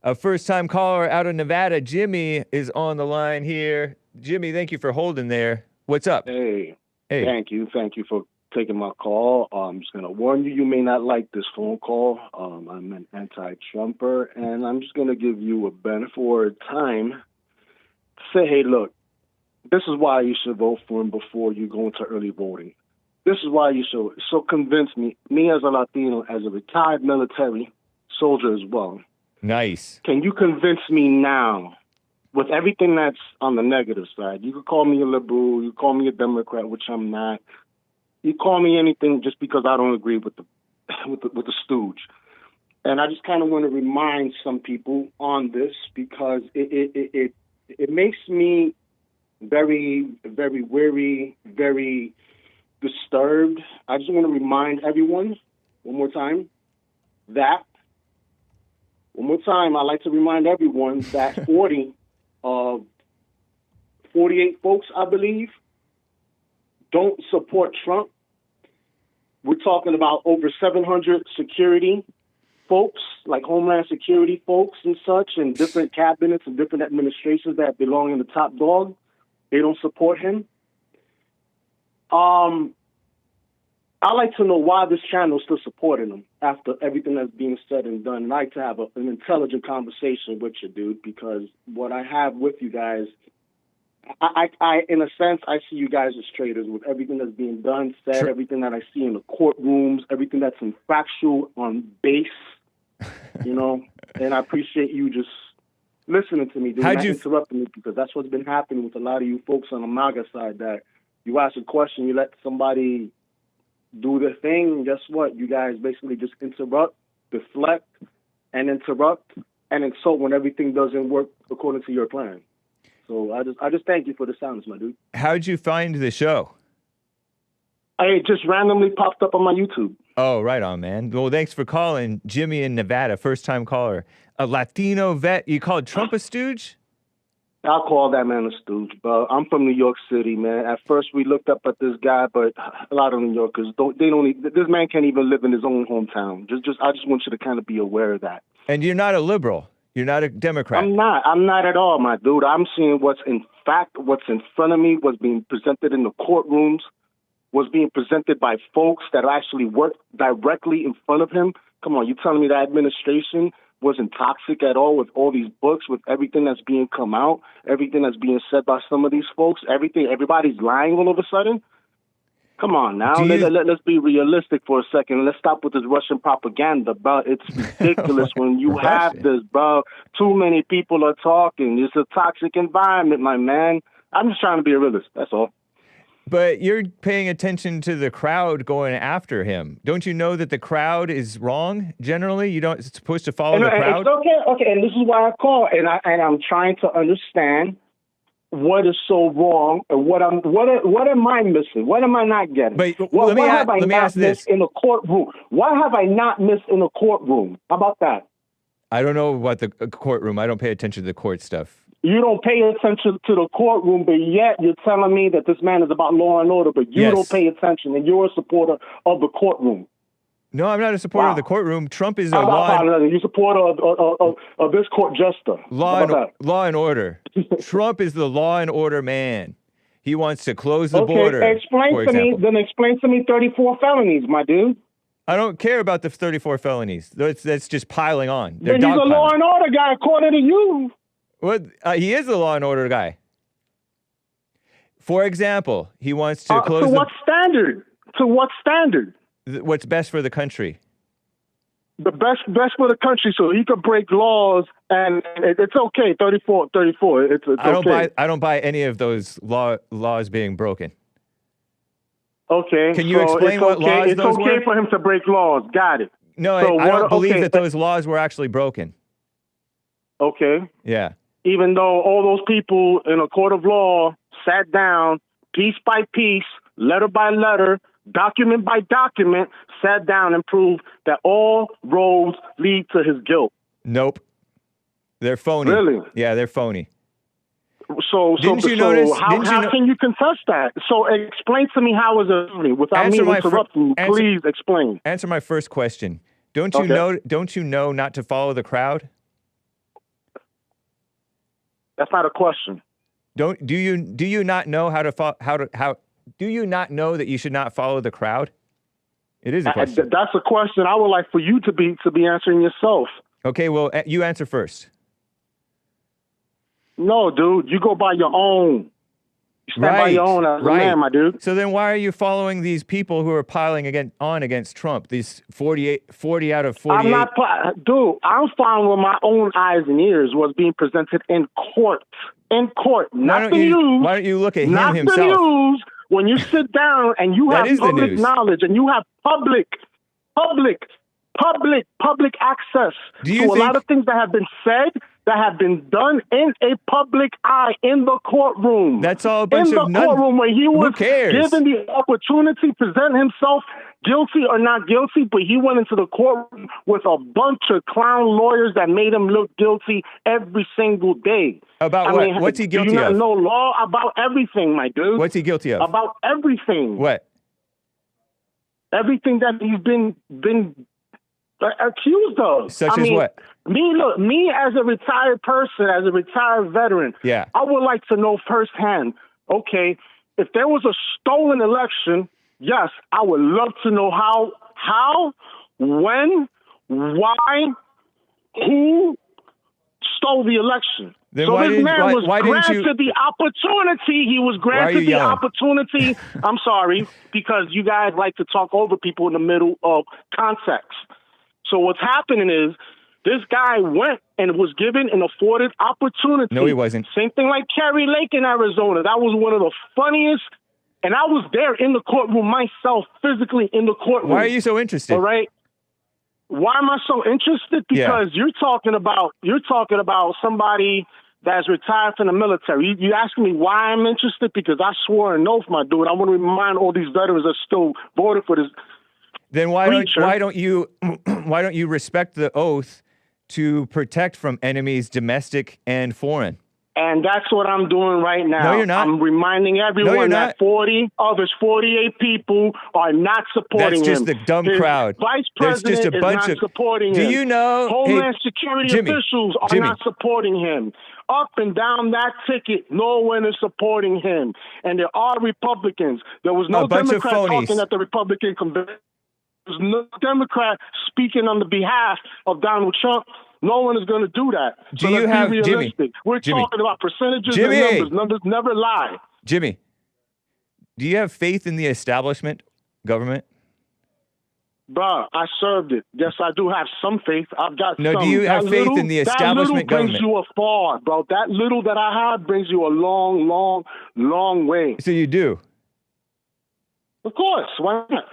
A first-time caller out of Nevada, Jimmy, is on the line here. Jimmy, thank you for holding there. What's up? Hey, Hey. thank you for taking my call. I'm just gonna warn you, you may not like this phone call. I'm an anti-Trumper, and I'm just gonna give you a benefit for time. Say, hey, look, this is why you should vote for him before you go into early voting. This is why you should. So convince me as a Latino, as a retired military soldier as well. Nice. Can you convince me now, with everything that's on the negative side? You could call me a liberal, you call me a Democrat, which I'm not. You call me anything just because I don't agree with the with the stooge. And I just kind of want to remind some people on this because it makes me very, very weary, very disturbed. I just want to remind everyone one more time that. One more time, I'd like to remind everyone that 48 folks, I believe, don't support Trump. We're talking about over 700 security folks, like Homeland Security folks and such, and different cabinets and different administrations that belong in the top dog. They don't support him. I like to know why this channel is still supporting him after everything that's being said and done. I like to have an intelligent conversation with you, dude, because what I have with you guys, I in a sense, I see you guys as traitors with everything that's being done, said, everything that I see in the courtrooms, everything that's in factual on base, you know, and I appreciate you just listening to me, dude, not interrupting me, because that's what's been happening with a lot of you folks on the MAGA side, that you ask a question, you let somebody do their thing, and guess what? You guys basically just interrupt, deflect, and interrupt and insult when everything doesn't work according to your plan. So I just thank you for the sounds, my dude. How'd you find the show? It just randomly popped up on my YouTube. Oh, right on, man. Well, thanks for calling, Jimmy in Nevada, first-time caller. A Latino vet. You called Trump a stooge? I'll call that man a stooge, but I'm from New York City, man. At first, we looked up at this guy, but a lot of New Yorkers this man can't even live in his own hometown. I just want you to kind of be aware of that. And you're not a liberal. You're not a Democrat. I'm not at all, my dude. I'm seeing what's in front of me, what's being presented in the courtrooms, what's being presented by folks that actually work directly in front of him. Come on, you telling me that administration wasn't toxic at all with all these books, with everything that's being come out, everything that's being said by some of these folks, everybody's lying all of a sudden? Come on now, let's be realistic for a second. Let's stop with this Russian propaganda, bro. It's ridiculous when you have this, bro. Too many people are talking. It's a toxic environment, my man. I'm just trying to be a realist, that's all. But you're paying attention to the crowd going after him. Don't you know that the crowd is wrong generally? You don't supposed to follow the crowd? Okay, and this is why I call, and I'm trying to understand what is so wrong and what am I missing? What am I not getting? But let me ask this. In a courtroom? Why have I not missed in a courtroom? How about that? I don't know about the courtroom. I don't pay attention to the court stuff. You don't pay attention to the courtroom, but yet you're telling me that this man is about law and order, but you don't pay attention, and you're a supporter of the courtroom. No, I'm not a supporter of the courtroom. Trump is a you're a supporter of this court jester. Law and order. Trump is the law and order man. He wants to close the border. Explain to me 34 felonies, my dude. I don't care about the 34 felonies. That's just piling on. Then he's a law and order guy, according to you. Well, he is a law and order guy. For example, he wants to close. To what standard? To what standard? What's best for the country? The best for the country, so he could break laws, and it's okay. 34. It's okay. I don't buy any of those laws being broken. Okay. Can you explain what laws those were? It's okay for him to break laws. Got it. No, I don't believe that those laws were actually broken. Okay. Yeah. Even though all those people in a court of law sat down, piece by piece, letter by letter, document by document, sat down and proved that all roads lead to his guilt. Nope. They're phony. Really? Yeah, they're phony. How can you contest that? So explain to me how is it phony without me interrupting you. Please explain. Answer my first question. Don't you know not to follow the crowd? That's not a question. Do you not know do you not know that you should not follow the crowd? It is a question. That's a question I would like for you to be answering yourself. Okay, well, you answer first. No, dude, you go by your own. You stand by your own as a man, my dude. So then why are you following these people who are piling against Trump, these 40 out of 48? Dude, I'm following with my own eyes and ears what's being presented in court. In court, not the news. Why don't you look at him himself? Not the news. When you sit down and you have public knowledge and you have public access to a lot of things that have been said, that have been done in a public eye in the courtroom. That's all a bunch of in the courtroom where he was given the opportunity to present himself guilty or not guilty, but he went into the courtroom with a bunch of clown lawyers that made him look guilty every single day. About what? What's he guilty of? Do you not know law? About everything, my dude. What's he guilty of? About everything. What? Everything that he's been accused of. Such as what? Me as a retired person, as a retired veteran, I would like to know firsthand, okay, if there was a stolen election, yes, I would love to know how, when, why, who stole the election. Then so this man was granted the opportunity. He was granted the opportunity. I'm sorry, because you guys like to talk over people in the middle of context. So what's happening is this guy went and was given an afforded opportunity. No, he wasn't. Same thing like Kerry Lake in Arizona. That was one of the funniest. And I was there in the courtroom myself, physically in the courtroom. Why are you so interested? All right. Why am I so interested? Because you're talking about somebody that's retired from the military. You asking me why I'm interested? Because I swore an oath, my dude. I want to remind all these veterans that still voted for this. Then why don't you respect the oath to protect from enemies, domestic and foreign? And that's what I'm doing right now. No, you're not. I'm reminding everyone that 40 of his 48 people are not supporting him. That's just the dumb crowd. Vice President just a bunch is not supporting him. Do you know? Homeland Security officials are not supporting him. Up and down that ticket, no one is supporting him. And there are Republicans. There was no Democrat talking at the Republican convention. There's no Democrat speaking on the behalf of Donald Trump. No one is going to do that. So let's be realistic. We're talking about percentages and numbers. Numbers never lie. Jimmy, do you have faith in the establishment government? Bruh, I served it. Yes, I do have some faith. I've got some. Do you have faith in the establishment government? That little brings you afar, bro. That little that I have brings you a long, long, long way. So you do? Of course. Why not?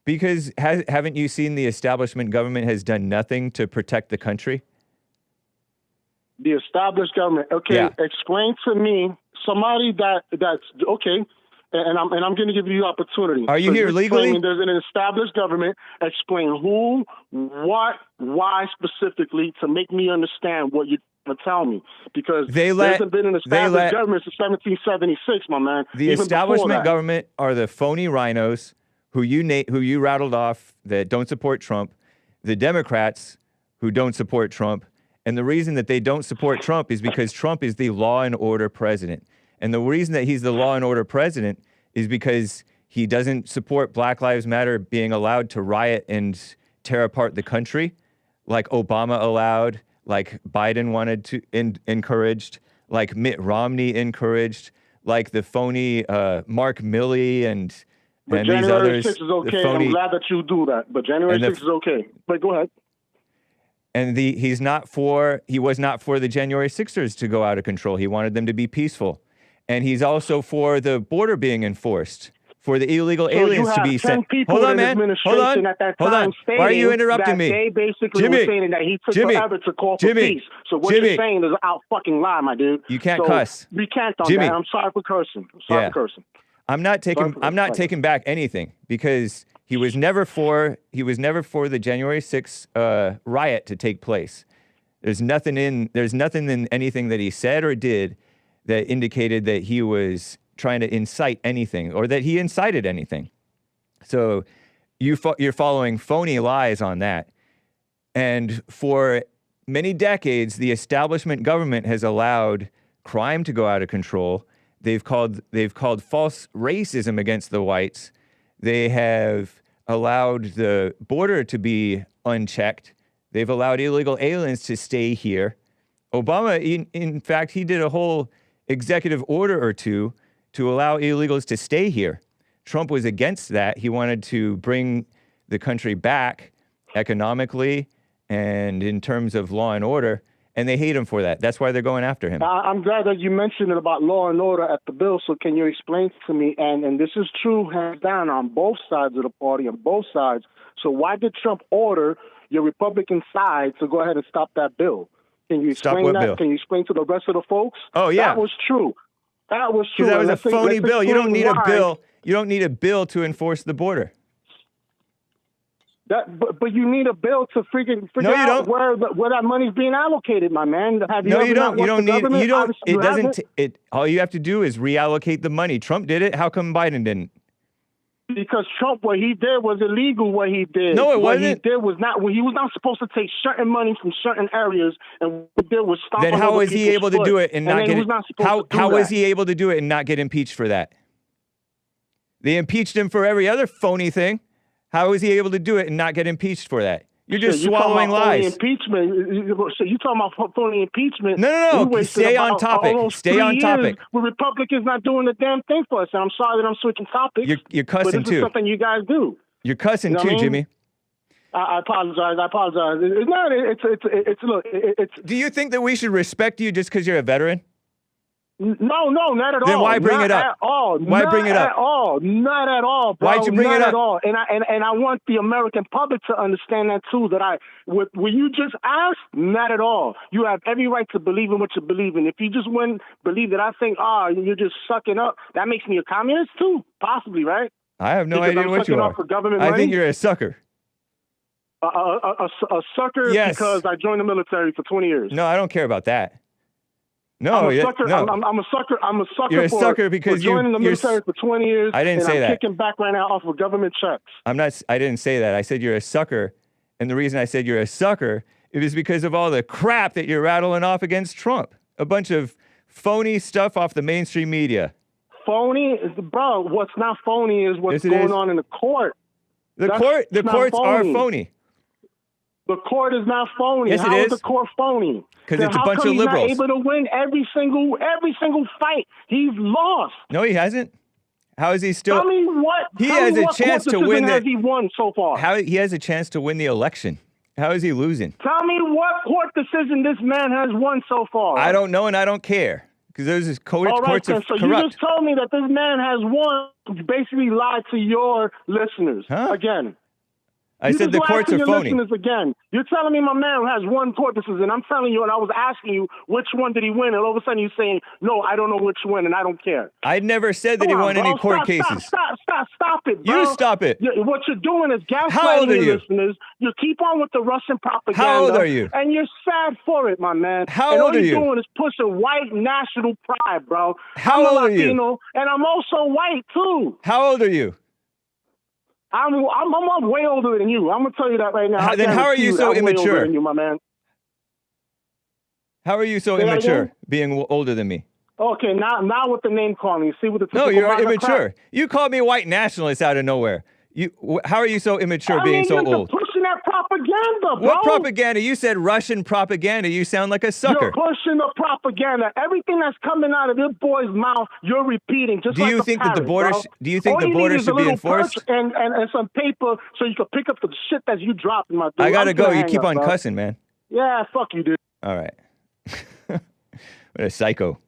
Because haven't you seen the establishment government has done nothing to protect the country? The established government. Okay, explain to me somebody that's okay, and I'm going to give you the opportunity. Are you here legally? There's an established government. Explain who, what, why specifically to make me understand what you're trying to tell me. Because there hasn't been an established government since 1776, my man. The establishment government are the phony rhinos who you rattled off that don't support Trump, the Democrats who don't support Trump, and the reason that they don't support Trump is because Trump is the law and order president. And the reason that he's the law and order president is because he doesn't support Black Lives Matter being allowed to riot and tear apart the country like Obama allowed, like Biden wanted to encouraged, like Mitt Romney encouraged, like the phony Mark Milley and January 6th is okay. I'm glad that you do that. But January 6th is okay. But go ahead. And he was not for the January 6ers to go out of control. He wanted them to be peaceful. And he's also for the border being enforced, for the illegal aliens to be sent. Hold on, man. Hold on. Hold on. Why are you interrupting me? They basically were saying that he took forever to call for peace. So what you're saying is out fucking lie, my dude. You can't cuss. We can't on that. I'm sorry for cursing. I'm not taking back anything because he was never for the January 6th riot to take place. There's nothing in anything that he said or did that indicated that he was trying to incite anything or that he incited anything. So you're following phony lies on that. And for many decades, the establishment government has allowed crime to go out of control. They've called false racism against the whites. They have allowed the border to be unchecked. They've allowed illegal aliens to stay here. Obama, in fact, he did a whole executive order or two to allow illegals to stay here. Trump was against that. He wanted to bring the country back economically and in terms of law and order, and they hate him for that. That's why they're going after him. I'm glad that you mentioned it about law and order at the bill, so can you explain to me, and this is true, hands down, on both sides of the party, on both sides, so why did Trump order your Republican side to go ahead and stop that bill? Can you explain that? Bill? Can you explain to the rest of the folks? Oh, yeah. That was true. That was true. That was a phony bill. You don't need a bill. You don't need a bill to enforce the border. But you need a bill to figure out where that money's being allocated, my man. You don't. You don't need. You don't. It doesn't. All you have to do is reallocate the money. Trump did it. How come Biden didn't? Because Trump, what he did was illegal. What he did. No, it wasn't. What he did was not. He was not supposed to take certain money from certain areas, and what he did was stop. Then how was he able to do it and not get? How was he able to do it and not get impeached for that? They impeached him for every other phony thing. How was he able to do it and not get impeached for that? You're just swallowing lies. Impeachment. So you talking about phony impeachment? No. Stay on topic. Stay on topic. With Republicans not doing the damn thing for us. And I'm sorry that I'm switching topics. You're cussing but this too. Is something you guys do. You're cussing too, Jimmy. I apologize. It's. Do you think that we should respect you just because you're a veteran? No, not at all. Then why bring it up? At all. Why bring it up? Not at all, bro. Why'd you bring it up? Not at all. And I want the American public to understand that too. That what you just asked, not at all. You have every right to believe in what you believe in. If you just wouldn't believe that I think, you're just sucking up, that makes me a communist too, possibly, right? I have no idea what you are. I think you're a sucker. A sucker because I joined the military for 20 years. No, I don't care about that. No, I'm a sucker. No. I'm a sucker. I'm a sucker. You're a sucker because you're joining the military for 20 years. I didn't say that. I'm kicking back right now off of government checks. I didn't say that. I said you're a sucker, and the reason I said you're a sucker is because of all the crap that you're rattling off against Trump. A bunch of phony stuff off the mainstream media. Phony, bro. What's not phony is what's going on in the court. The courts are phony. The court is not phony. Yes, How is the court phony? Because it's a bunch of liberals. How come he's not able to win every single fight? He's lost. No, he hasn't. How is he still? Tell me what. He has a chance to win. Has he won so far? How he has a chance to win the election? How is he losing? Tell me what court decision this man has won so far. I don't know, and I don't care because those courts are corrupt. So you just told me that this man has won. Basically, lied to your listeners again. I said the courts are phony. Again. You're telling me my man has one court decision, and I'm telling you, and I was asking you, which one did he win? And all of a sudden you're saying, no, I don't know which one, and I don't care. I never said that he won any court cases. Stop it, bro. You stop it. What you're doing is gaslighting your listeners. You keep on with the Russian propaganda. How old are you? And you're sad for it, my man. How old are you? All you're doing is pushing white national pride, bro. How old are you? I'm Latino, and I'm also white, too. How old are you? I'm way older than you. I'm gonna tell you that right now. Then how are you so immature? Way older than you, my man. How are you so immature, being older than me? Okay, now with the name calling, see what the no, you're immature. You called me white nationalist out of nowhere. How are you so immature, being so old? You're pushing that propaganda, bro. What propaganda? You said Russian propaganda. You sound like a sucker. You're pushing the propaganda. Everything that's coming out of your boy's mouth, you're repeating. Just do you think that the border? Do you think the border should be enforced? And some paper so you can pick up the shit that you dropped in my. I gotta go. You keep on cussing, man. Yeah, fuck you, dude. All right. What a psycho.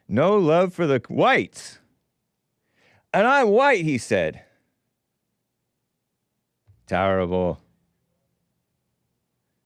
No love for the whites. And I'm white, he said. Terrible.